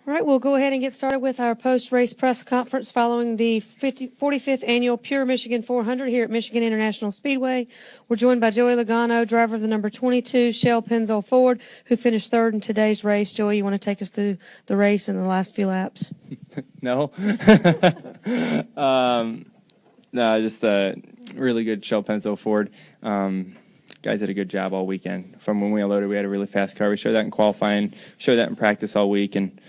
All right, we'll go ahead and get started with our post-race press conference following the 45th Annual Pure Michigan 400 here at Michigan International Speedway. We're joined by Joey Logano, driver of the number 22 Shell Pennzoil Ford, who finished third in today's race. Joey, you want to take us through the race and the last few laps? No. No, just a really good Shell Pennzoil Ford. Guys did a good job all weekend. From when we unloaded, we had a really fast car. We showed that in qualifying, showed that in practice all week, and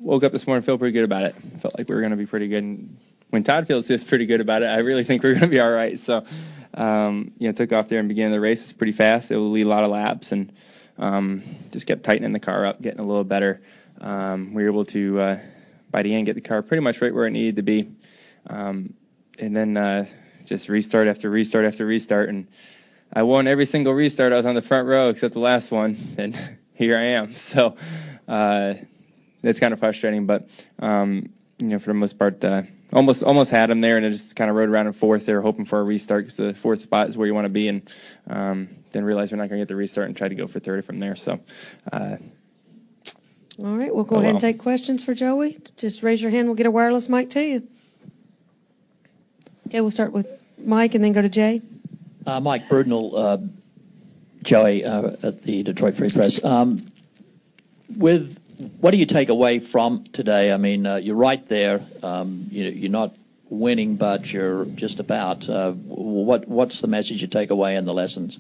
woke up this morning feeling pretty good about it. Felt like we were going to be pretty good. And when Todd feels pretty good about it, I really think we're going to be all right. So, took off there and began the race. It's pretty fast. It will lead a lot of laps, and just kept tightening the car up, getting a little better. We were able to, by the end, get the car pretty much right where it needed to be. And then just restart after restart after restart. And I won every single restart. I was on the front row except the last one, and here I am. So it's kind of frustrating, but for the most part, almost had him there, and I just kind of rode around in fourth there, hoping for a restart because the fourth spot is where you want to be, and then realized we're not going to get the restart and tried to go for third from there. So. All right, we'll go ahead and take questions for Joey. Just raise your hand. We'll get a wireless mic to you. Okay, we'll start with Mike and then go to Jay. Mike Brudenell, Joey at the Detroit Free Press. What do you take away from today? I mean, you're right there. You're not winning, but you're just about. What's the message you take away and the lessons?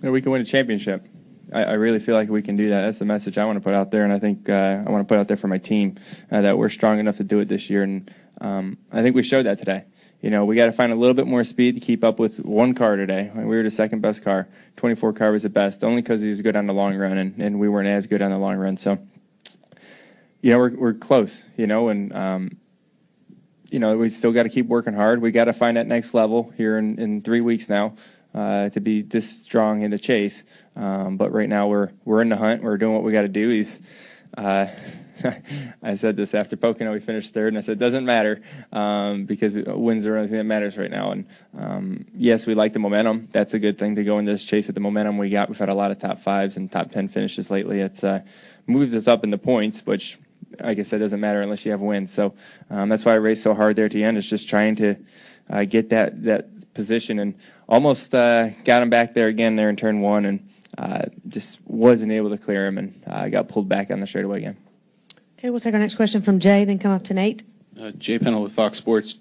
We can win a championship. I really feel like we can do that. That's the message I want to put out there, and I think I want to put out there for my team that we're strong enough to do it this year, and I think we showed that today. We got to find a little bit more speed to keep up with one car today. We were the second best car. 24 car was the best, only because he was good on the long run, and we weren't as good on the long run. So, we're close, and, we still got to keep working hard. We got to find that next level here in 3 weeks now to be this strong in the chase. But right now we're in the hunt. We're doing what we got to do. I said this after Pocono, we finished third, and I said it doesn't matter because wins are the only thing that matters right now. And yes, we like the momentum. That's a good thing to go into this chase with the momentum we got. We've had a lot of top fives and top 10 finishes lately. It's moved us up in the points, which, like I said, doesn't matter unless you have wins. So that's why I raced so hard there at the end. Is just trying to get that position, and almost got him back there again there in turn one, and just wasn't able to clear him, and got pulled back on the straightaway again. Okay, we'll take our next question from Jay, then come up to Nate. Jay Pennell with Fox Sports.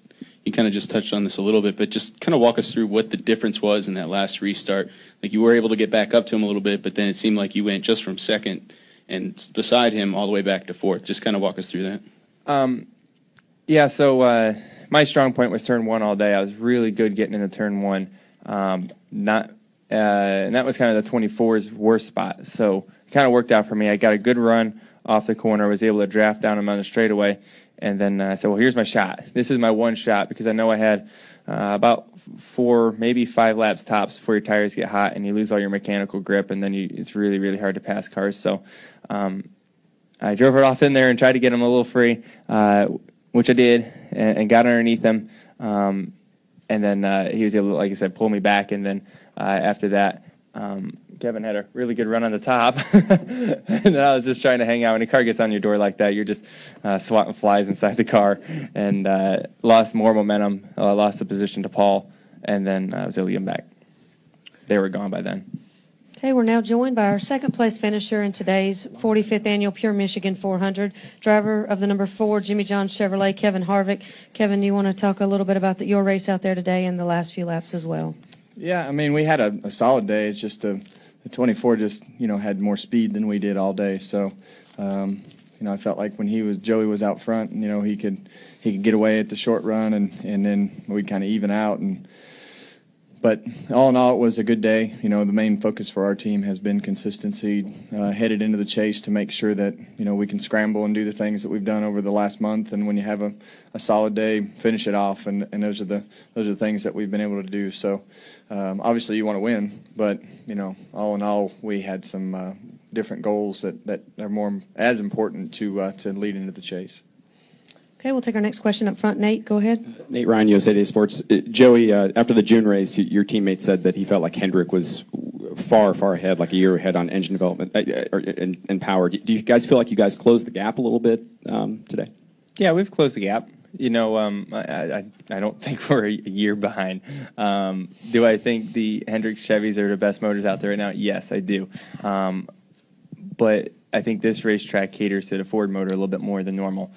You kind of just touched on this a little bit, but just kind of walk us through what the difference was in that last restart. Like, you were able to get back up to him a little bit, but then it seemed like you went just from second and beside him all the way back to fourth. Just kind of walk us through that. So my strong point was turn one all day. I was really good getting into turn one. And that was kind of the 24's worst spot. So it kind of worked out for me. I got a good run off the corner. I was able to draft down him on the straightaway. And then I said, well, here's my shot. This is my one shot, because I know I had about 4, maybe 5 laps tops before your tires get hot and you lose all your mechanical grip, and then it's really, really hard to pass cars. So I drove it off in there and tried to get him a little free, which I did, and got underneath him. And then he was able to, like I said, pull me back. And then after that, Kevin had a really good run on the top, and then I was just trying to hang out. When a car gets on your door like that, you're just swatting flies inside the car, and lost more momentum, lost the position to Paul, and then I was able to get him back. They were gone by then. Okay, we're now joined by our second-place finisher in today's 45th Annual Pure Michigan 400, driver of the number 4 Jimmy John Chevrolet, Kevin Harvick. Kevin, do you want to talk a little bit about your race out there today and the last few laps as well? Yeah, I mean, we had a solid day. It's just the 24 just, had more speed than we did all day. So, I felt like when Joey was out front, he could get away at the short run, and then we'd kind of even out. But all in all, it was a good day. The main focus for our team has been consistency headed into the chase to make sure that, we can scramble and do the things that we've done over the last month. And when you have a solid day, finish it off. And those are the things that we've been able to do. So obviously you want to win, but, all in all, we had some different goals that are more as important to lead into the chase. Okay, we'll take our next question up front. Nate, go ahead. Nate Ryan, USA Today Sports. Joey, after the June race, your teammate said that he felt like Hendrick was far, far ahead, like a year ahead on engine development and power. Do you guys feel like you guys closed the gap a little bit today? Yeah, we've closed the gap. You know, I don't think we're a year behind. Do I think the Hendrick Chevys are the best motors out there right now? Yes, I do. But I think this racetrack caters to the Ford motor a little bit more than normal.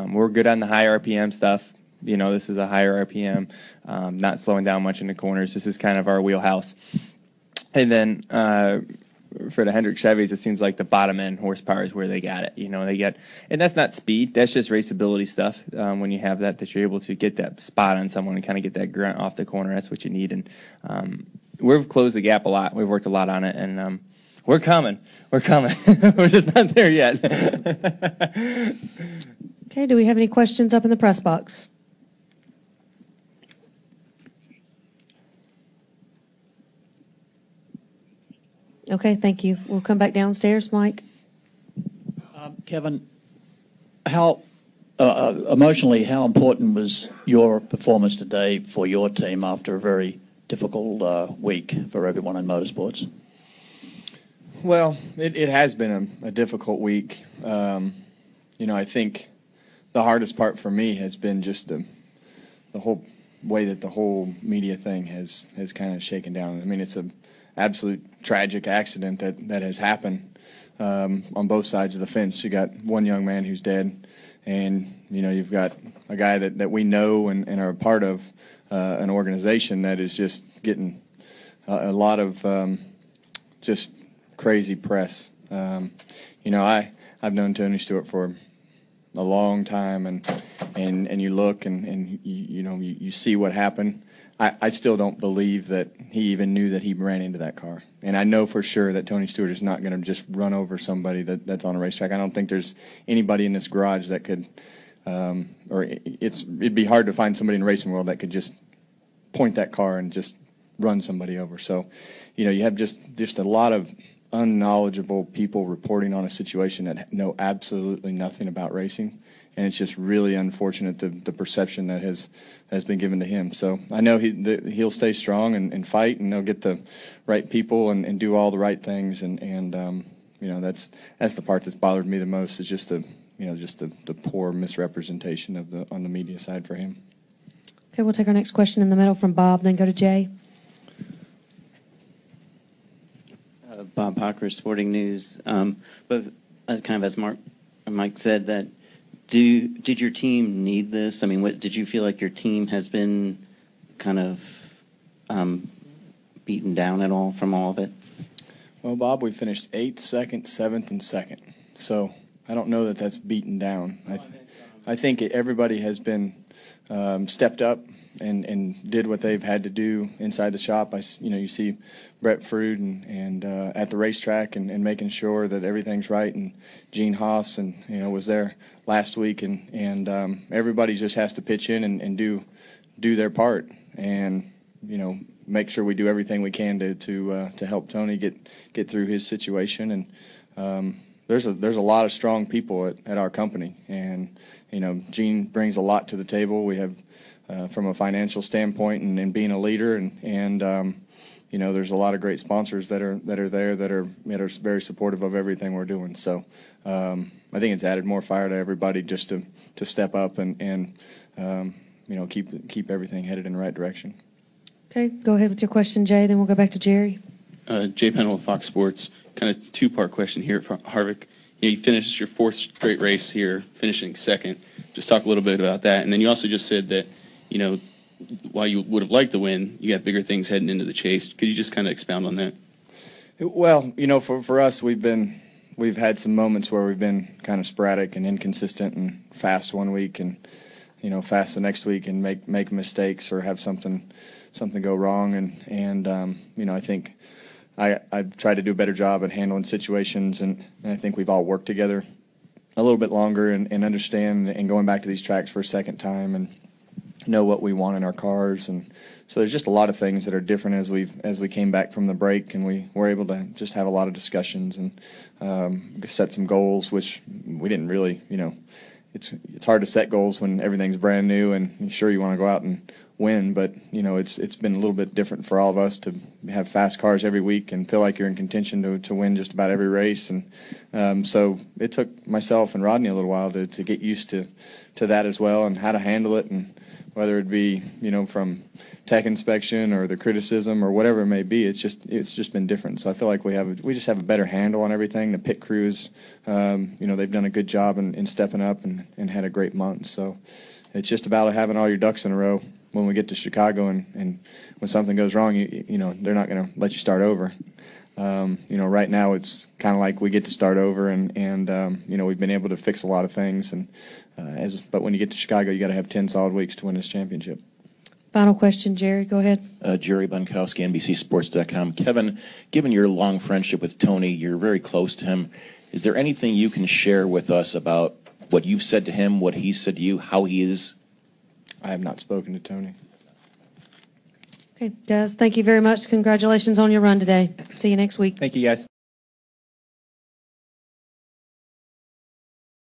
We're good on the high RPM stuff. You know, this is a higher RPM, not slowing down much in the corners. This is kind of our wheelhouse. And then for the Hendrick Chevys, it seems like the bottom end horsepower is where they got it. You know, and that's not speed. That's just raceability stuff. When you have that you're able to get that spot on someone and kind of get that grunt off the corner. That's what you need. And we've closed the gap a lot. We've worked a lot on it, and we're coming. We're coming. We're just not there yet. Okay, do we have any questions up in the press box? Okay, thank you. We'll come back downstairs. Mike? Kevin, how emotionally, how important was your performance today for your team after a very difficult week for everyone in motorsports? Well, it has been a difficult week. You know, I think the hardest part for me has been just the whole way that the whole media thing has kind of shaken down. I mean, it's an absolute tragic accident that has happened on both sides of the fence. You got one young man who's dead, and you know, you've got a guy that we know and are a part of an organization that is just getting a lot of just crazy press. You know, I've known Tony Stewart for a long time, and you look and you see what happened. I still don't believe that he even knew that he ran into that car. And I know for sure that Tony Stewart is not going to just run over somebody that's on a racetrack. I don't think there's anybody in this garage that could, it'd be hard to find somebody in the racing world that could just point that car and just run somebody over. So, you know, you have just a lot of unknowledgeable people reporting on a situation that know absolutely nothing about racing. And it's just really unfortunate the perception that has been given to him. So I know he'll stay strong and fight, and they'll get the right people and do all the right things. And you know, that's the part that's bothered me the most, is just the poor misrepresentation on the media side for him. Okay, we'll take our next question in the middle from Bob, then go to Jay. Bob Hocker, Sporting News. But kind of as Mike said, that did your team need this? I mean, did you feel like your team has been kind of beaten down at all from all of it? Well, Bob, we finished 8th, 2nd, 7th, and 2nd. So I don't know that that's beaten down. I think everybody has been stepped up and did what they've had to do inside the shop. You see Brett Frood and at the racetrack and making sure that everything's right, and Gene Haas was there last week, and everybody just has to pitch in and do their part, and make sure we do everything we can to help Tony get through his situation. And there's a lot of strong people at our company, and Gene brings a lot to the table. We have from a financial standpoint and being a leader, and there's a lot of great sponsors that are there that are very supportive of everything we're doing. So I think it's added more fire to everybody just to step up and keep everything headed in the right direction. Okay, go ahead with your question, Jay. Then we'll go back to Jerry. Jay Pennell with Fox Sports. Kind of two-part question here for Harvick. You finished your 4th straight race here, finishing 2nd. Just talk a little bit about that. And then you also just said that, while you would have liked to win, you got bigger things heading into the chase. Could you just kind of expound on that? Well, for us, we've had some moments where we've been kind of sporadic and inconsistent, and fast one week and fast the next week, and make mistakes or have something go wrong. And I think I've tried to do a better job at handling situations, and I think we've all worked together a little bit longer and understand, and going back to these tracks for a second time and know what we want in our cars. And so there's just a lot of things that are different as we came back from the break, and we were able to just have a lot of discussions and set some goals, which we didn't really, it's hard to set goals when everything's brand new, and sure, you want to go out and win, but it's been a little bit different for all of us to have fast cars every week and feel like you're in contention to win just about every race. And so it took myself and Rodney a little while to get used to that as well, and how to handle it, and whether it be from tech inspection or the criticism or whatever it may be. It's just been different. So I feel like we just have a better handle on everything. The pit crews, they've done a good job in stepping up and had a great month. So it's just about having all your ducks in a row when we get to Chicago, and when something goes wrong, they're not going to let you start over. Right now it's kind of like we get to start over, and we've been able to fix a lot of things. But when you get to Chicago, you got to have 10 solid weeks to win this championship. Final question, Jerry. Go ahead. Jerry Bunkowski, NBCSports.com. Kevin, given your long friendship with Tony, you're very close to him. Is there anything you can share with us about what you've said to him, what he's said to you, how he is? I have not spoken to Tony. Okay, Des, thank you very much. Congratulations on your run today. See you next week. Thank you, guys.